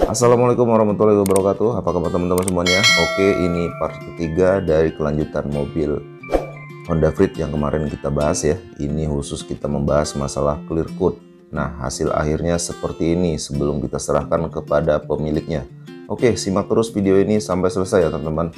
Assalamualaikum warahmatullahi wabarakatuh. Apa kabar teman-teman semuanya? Oke, ini part ketiga dari kelanjutan mobil Honda Freed yang kemarin kita bahas ya. Ini khusus kita membahas masalah clear coat. Nah, hasil akhirnya seperti ini sebelum kita serahkan kepada pemiliknya. Oke, simak terus video ini sampai selesai ya teman-teman.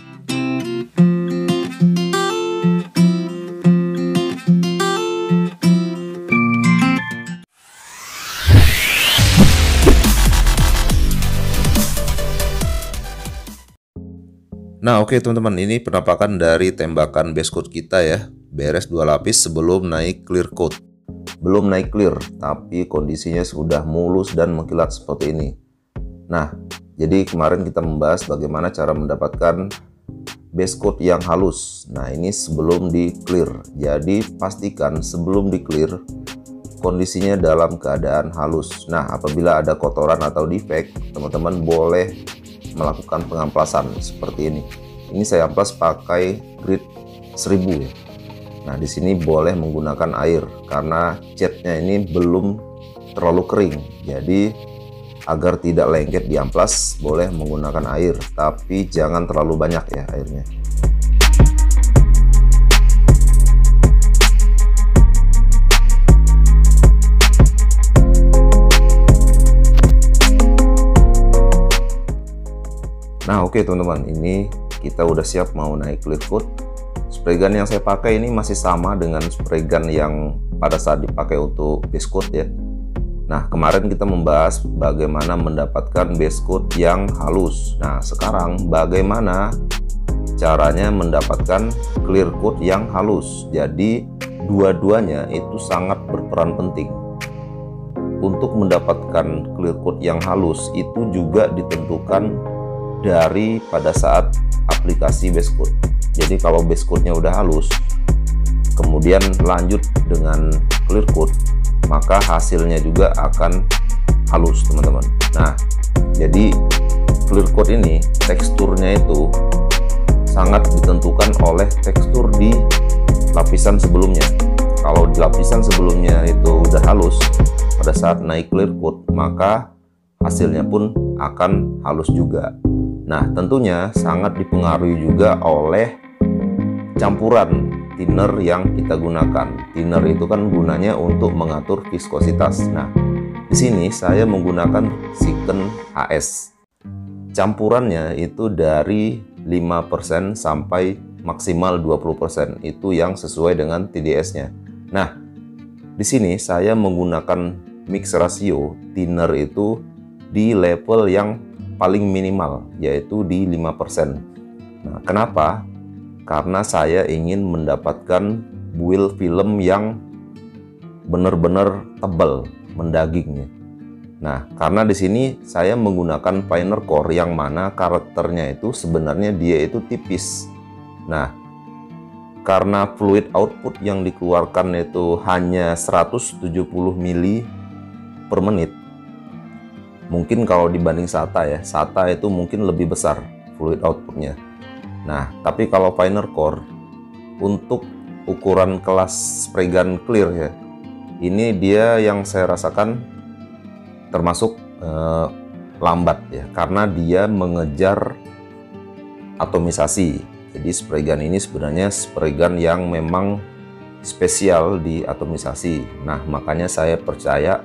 Nah oke teman-teman, ini penampakan dari tembakan base coat kita ya. Beres 2 lapis sebelum naik clear coat. Belum naik clear, tapi kondisinya sudah mulus dan mengkilat seperti ini. Nah, jadi kemarin kita membahas bagaimana cara mendapatkan base coat yang halus. Nah ini sebelum di clear. Jadi pastikan sebelum di clear kondisinya dalam keadaan halus. Nah apabila ada kotoran atau defect, teman-teman boleh melakukan pengamplasan seperti ini. Ini saya amplas pakai grit 1000 ya. Nah di sini boleh menggunakan air karena catnya ini belum terlalu kering. Jadi agar tidak lengket di amplas boleh menggunakan air, tapi jangan terlalu banyak ya airnya. Nah oke teman-teman, ini kita udah siap mau naik clear coat. Spray gun yang saya pakai ini masih sama dengan spray gun yang pada saat dipakai untuk base coat ya. Nah kemarin kita membahas bagaimana mendapatkan base coat yang halus. Nah sekarang bagaimana caranya mendapatkan clear coat yang halus. Jadi dua-duanya itu sangat berperan penting. Untuk mendapatkan clear coat yang halus itu juga ditentukan dari pada saat aplikasi base coat. Jadi kalau base coatnya udah halus kemudian lanjut dengan clear coat, maka hasilnya juga akan halus teman-teman. Nah jadi clear coat ini teksturnya itu sangat ditentukan oleh tekstur di lapisan sebelumnya. Kalau di lapisan sebelumnya itu udah halus, pada saat naik clear coat maka hasilnya pun akan halus juga. Nah tentunya sangat dipengaruhi juga oleh campuran thinner yang kita gunakan. Thinner itu kan gunanya untuk mengatur viskositas. Nah di sini saya menggunakan Siken HS. Campurannya itu dari 5% sampai maksimal 20%. Itu yang sesuai dengan TDS-nya. Nah di sini saya menggunakan mix ratio thinner itu di level yang paling minimal, yaitu di 5%. Nah, kenapa? Karena saya ingin mendapatkan build film yang benar-benar tebal, mendagingnya. Nah, karena di sini saya menggunakan Pioneer Core yang mana karakternya itu sebenarnya dia itu tipis. Nah, karena fluid output yang dikeluarkan itu hanya 170 mili per menit. Mungkin kalau dibanding SATA ya, SATA itu mungkin lebih besar fluid outputnya. Nah, tapi kalau Pioneer Core untuk ukuran kelas spray gun clear ya, ini dia yang saya rasakan termasuk lambat ya, karena dia mengejar atomisasi. Jadi spray gun ini sebenarnya spray gun yang memang spesial di atomisasi. Nah, makanya saya percaya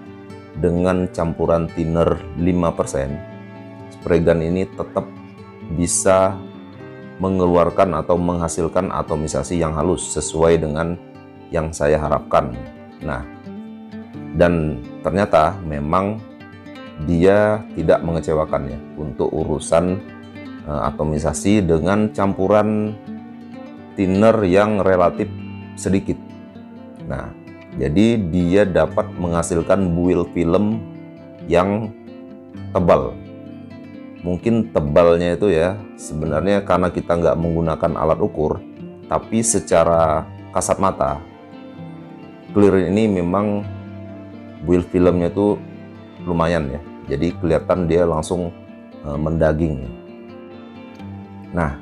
dengan campuran thinner 5%, spray gun ini tetap bisa mengeluarkan atau menghasilkan atomisasi yang halus sesuai dengan yang saya harapkan. Nah, dan ternyata memang dia tidak mengecewakan ya untuk urusan atomisasi dengan campuran thinner yang relatif sedikit. Nah jadi dia dapat menghasilkan build film yang tebal. Mungkin tebalnya itu ya sebenarnya karena kita nggak menggunakan alat ukur, tapi secara kasat mata clear ini memang build filmnya itu lumayan ya. Jadi kelihatan dia langsung mendaging. Nah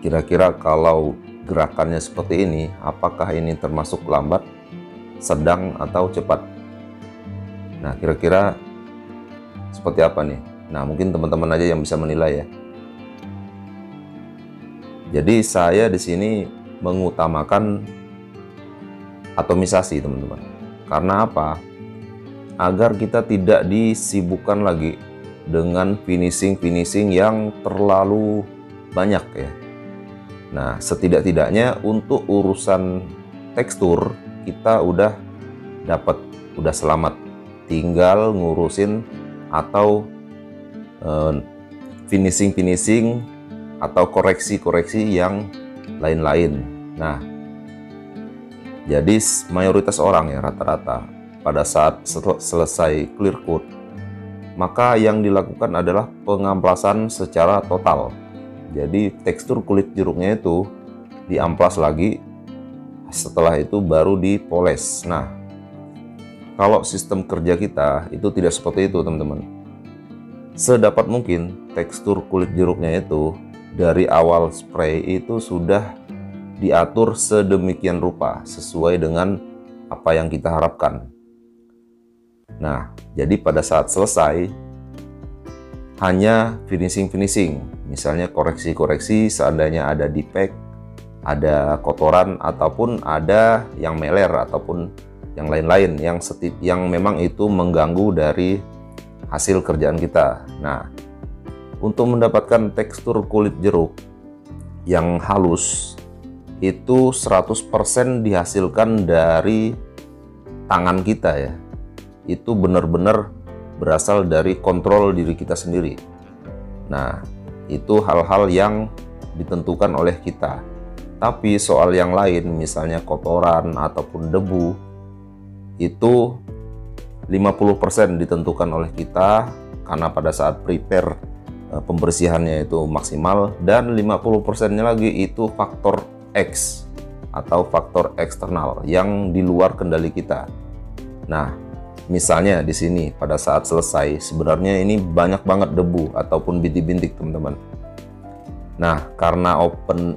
kira-kira kalau gerakannya seperti ini, apakah ini termasuk lambat, sedang, atau cepat? Nah kira-kira seperti apa nih Nah, mungkin teman-teman aja yang bisa menilai ya. Jadi saya di sini mengutamakan atomisasi, teman-teman. Karena apa? Agar kita tidak disibukkan lagi dengan finishing yang terlalu banyak ya. Nah, setidak-tidaknya untuk urusan tekstur kita udah selamat. Tinggal ngurusin atau finishing atau koreksi-koreksi yang lain-lain. Nah, jadi mayoritas orang ya rata-rata pada saat selesai clear coat, maka yang dilakukan adalah pengamplasan secara total. Jadi tekstur kulit jeruknya itu diamplas lagi, setelah itu baru dipoles. Nah, kalau sistem kerja kita itu tidak seperti itu, teman-teman. Sedapat mungkin tekstur kulit jeruknya itu dari awal spray itu sudah diatur sedemikian rupa sesuai dengan apa yang kita harapkan. Nah, jadi pada saat selesai hanya finishing, misalnya koreksi-koreksi seandainya ada defect, ada kotoran ataupun ada yang meler ataupun yang lain-lain yang memang itu mengganggu dari hasil kerjaan kita. Nah, untuk mendapatkan tekstur kulit jeruk yang halus itu 100% dihasilkan dari tangan kita ya. Itu benar-benar berasal dari kontrol diri kita sendiri. Nah, itu hal-hal yang ditentukan oleh kita. Tapi soal yang lain, misalnya kotoran ataupun debu, itu 50% ditentukan oleh kita karena pada saat prepare pembersihannya itu maksimal, dan 50%-nya lagi itu faktor X atau faktor eksternal yang di luar kendali kita. Nah, misalnya di sini pada saat selesai sebenarnya ini banyak banget debu ataupun bintik-bintik, teman-teman. Nah, karena open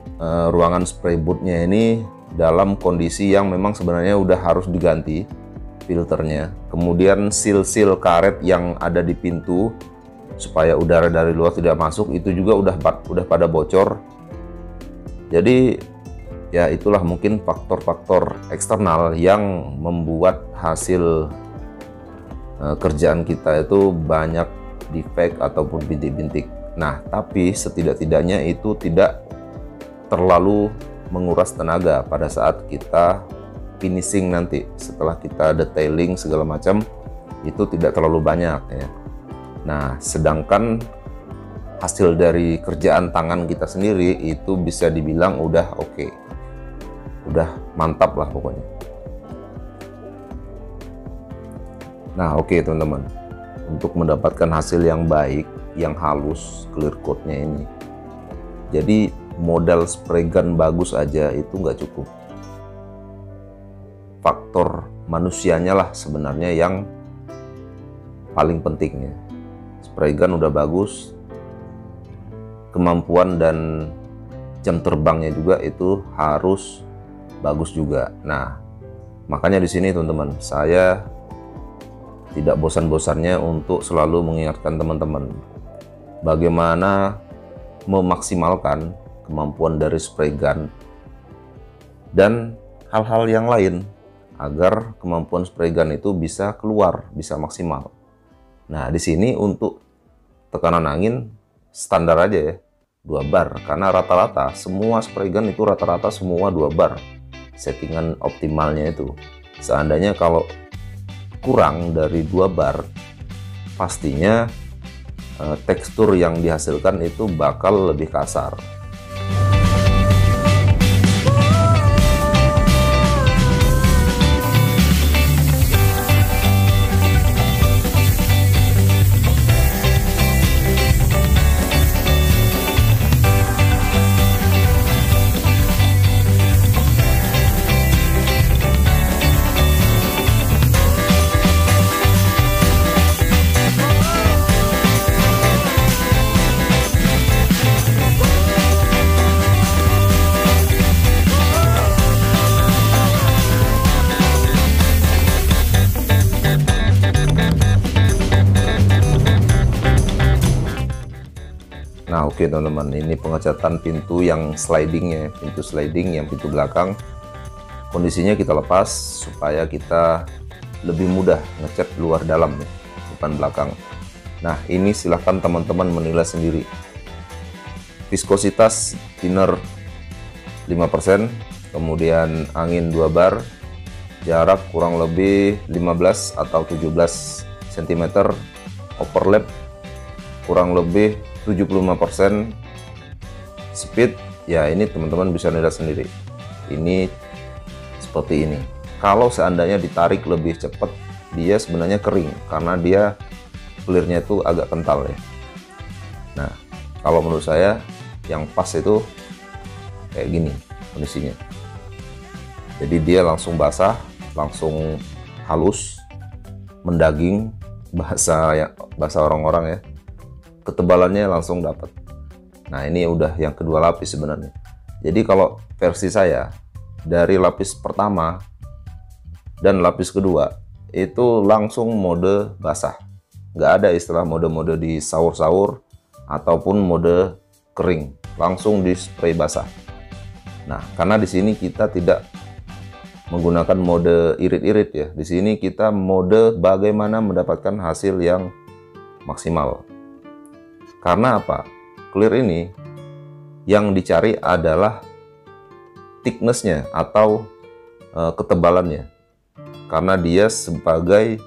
ruangan spray booth-nya ini dalam kondisi yang memang sebenarnya udah harus diganti filternya. Kemudian seal karet yang ada di pintu supaya udara dari luar tidak masuk itu juga udah pada bocor. Jadi ya itulah mungkin faktor-faktor eksternal yang membuat hasil kerjaan kita itu banyak defect ataupun bintik-bintik. Nah, tapi setidak-tidaknya itu tidak terlalu menguras tenaga pada saat kita finishing nanti. Setelah kita detailing segala macam, itu tidak terlalu banyak ya. Nah, sedangkan hasil dari kerjaan tangan kita sendiri itu bisa dibilang udah oke. Udah mantap lah pokoknya. Nah, oke teman-teman. Untuk mendapatkan hasil yang baik, yang halus, clear coat-nya ini. Jadi modal spray gun bagus aja itu nggak cukup. Faktor manusianya lah sebenarnya yang paling penting ya. Spray gun udah bagus, kemampuan dan jam terbangnya juga itu harus bagus juga. Nah, makanya di sini teman-teman, saya tidak bosan-bosannya untuk selalu mengingatkan teman-teman bagaimana memaksimalkan kemampuan dari spray gun dan hal-hal yang lain agar kemampuan spray gun itu bisa keluar, bisa maksimal. Nah, di sini untuk tekanan angin standar aja ya, 2 bar, karena rata-rata semua spray gun itu rata-rata semua 2 bar settingan optimalnya itu. Seandainya kalau kurang dari 2 bar, pastinya tekstur yang dihasilkan itu bakal lebih kasar. Nah oke teman-teman, ini pengecatan pintu yang slidingnya, pintu sliding yang pintu belakang. Kondisinya kita lepas supaya kita lebih mudah ngecat luar dalam ya, depan belakang. Nah ini silahkan teman-teman menilai sendiri. Viskositas thinner 5%, kemudian angin 2 bar, jarak kurang lebih 15 atau 17 cm, overlap kurang lebih 75%, speed ya ini teman-teman bisa nilai sendiri. Ini seperti ini. Kalau seandainya ditarik lebih cepat, dia sebenarnya kering karena dia clearnya itu agak kental ya. Nah kalau menurut saya yang pas itu kayak gini kondisinya. Jadi dia langsung basah, langsung halus, mendaging, bahasa orang-orang ya. Ketebalannya langsung dapat. Nah ini udah yang kedua lapis sebenarnya. Jadi kalau versi saya dari lapis pertama dan lapis kedua itu langsung mode basah. Nggak ada istilah mode-mode di saur-saur ataupun mode kering, langsung di spray basah. Nah karena di sini kita tidak menggunakan mode irit-irit ya. Di sini kita mode bagaimana mendapatkan hasil yang maksimal. Karena apa? Clear ini yang dicari adalah thickness-nya atau ketebalannya. Karena dia sebagai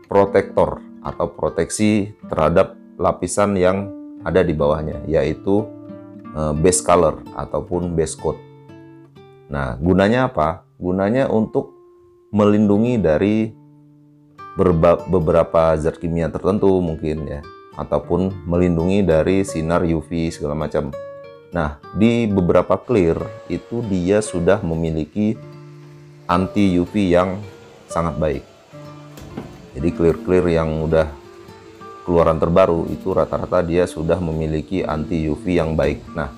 protektor atau proteksi terhadap lapisan yang ada di bawahnya, yaitu base color ataupun base coat. Nah, gunanya apa? Gunanya untuk melindungi dari beberapa zat kimia tertentu mungkin ya, ataupun melindungi dari sinar UV segala macam. Nah, di beberapa clear itu dia sudah memiliki anti UV yang sangat baik. Jadi clear yang udah keluaran terbaru itu rata-rata dia sudah memiliki anti UV yang baik. Nah,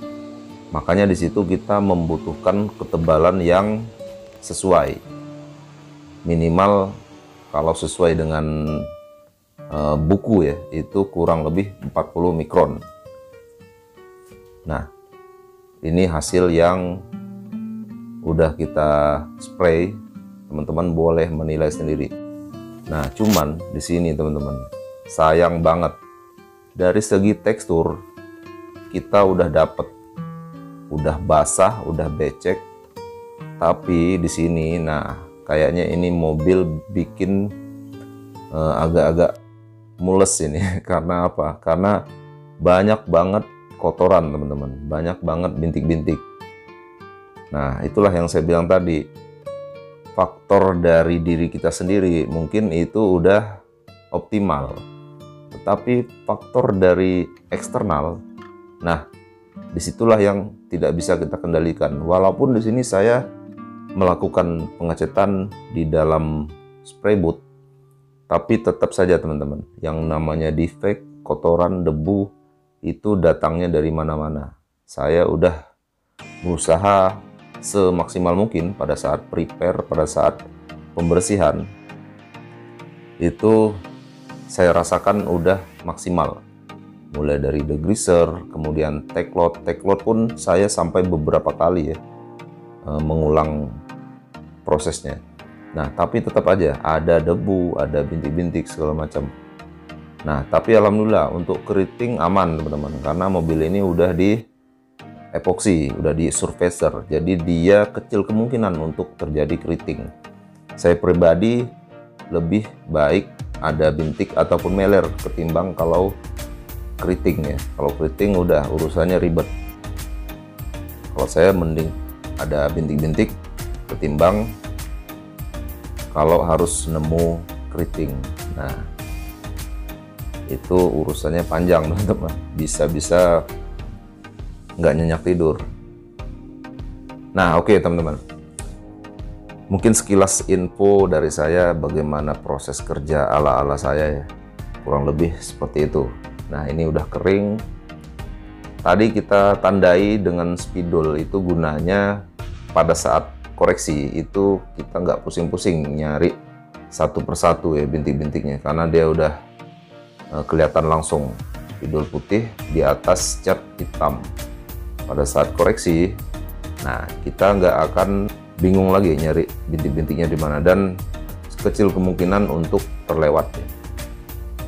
makanya di situ kita membutuhkan ketebalan yang sesuai. Minimal kalau sesuai dengan buku ya, itu kurang lebih 40 mikron. Nah, ini hasil yang udah kita spray, teman-teman boleh menilai sendiri. Nah, cuman di sini teman-teman, sayang banget dari segi tekstur kita udah dapet, udah basah, udah becek, tapi di sini, nah kayaknya ini mobil bikin agak-agak mules ini. Karena apa? Karena banyak banget kotoran teman-teman, banyak banget bintik-bintik. Nah itulah yang saya bilang tadi, faktor dari diri kita sendiri mungkin itu udah optimal, tetapi faktor dari eksternal, nah disitulah yang tidak bisa kita kendalikan. Walaupun di sini saya melakukan pengecetan di dalam spray booth, tapi tetap saja teman-teman, yang namanya defect, kotoran, debu itu datangnya dari mana-mana. Saya udah berusaha semaksimal mungkin pada saat prepare, pada saat pembersihan itu saya rasakan udah maksimal. Mulai dari degreaser, kemudian taglot pun saya sampai beberapa kali ya mengulang prosesnya. Nah tapi tetap aja ada debu, ada bintik-bintik segala macam. Nah tapi alhamdulillah untuk keriting aman teman-teman, karena mobil ini udah di epoxy, udah di surfacer, jadi dia kecil kemungkinan untuk terjadi keriting. Saya pribadi lebih baik ada bintik ataupun meler ketimbang kalau keriting ya. Kalau keriting udah urusannya ribet. Kalau saya mending ada bintik-bintik ketimbang kalau harus nemu keriting. Nah itu urusannya panjang teman-teman, bisa-bisa nggak nyenyak tidur. Nah oke teman-teman, mungkin sekilas info dari saya bagaimana proses kerja ala-ala saya ya, kurang lebih seperti itu. Nah ini udah kering. Tadi kita tandai dengan spidol, itu gunanya pada saat koreksi itu kita nggak pusing-pusing nyari satu persatu ya bintik-bintiknya, karena dia udah kelihatan langsung. spidol putih di atas cat hitam. Pada saat koreksi, nah kita nggak akan bingung lagi nyari bintik-bintiknya di mana, dan kecil kemungkinan untuk terlewat.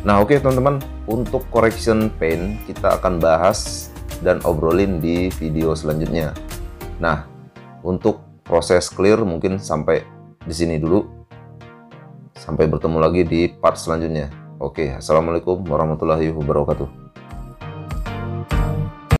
Nah oke teman-teman, untuk correction paint kita akan bahas dan obrolin di video selanjutnya. Nah untuk proses clear mungkin sampai di sini dulu. Sampai bertemu lagi di part selanjutnya. Oke, assalamualaikum warahmatullahi wabarakatuh.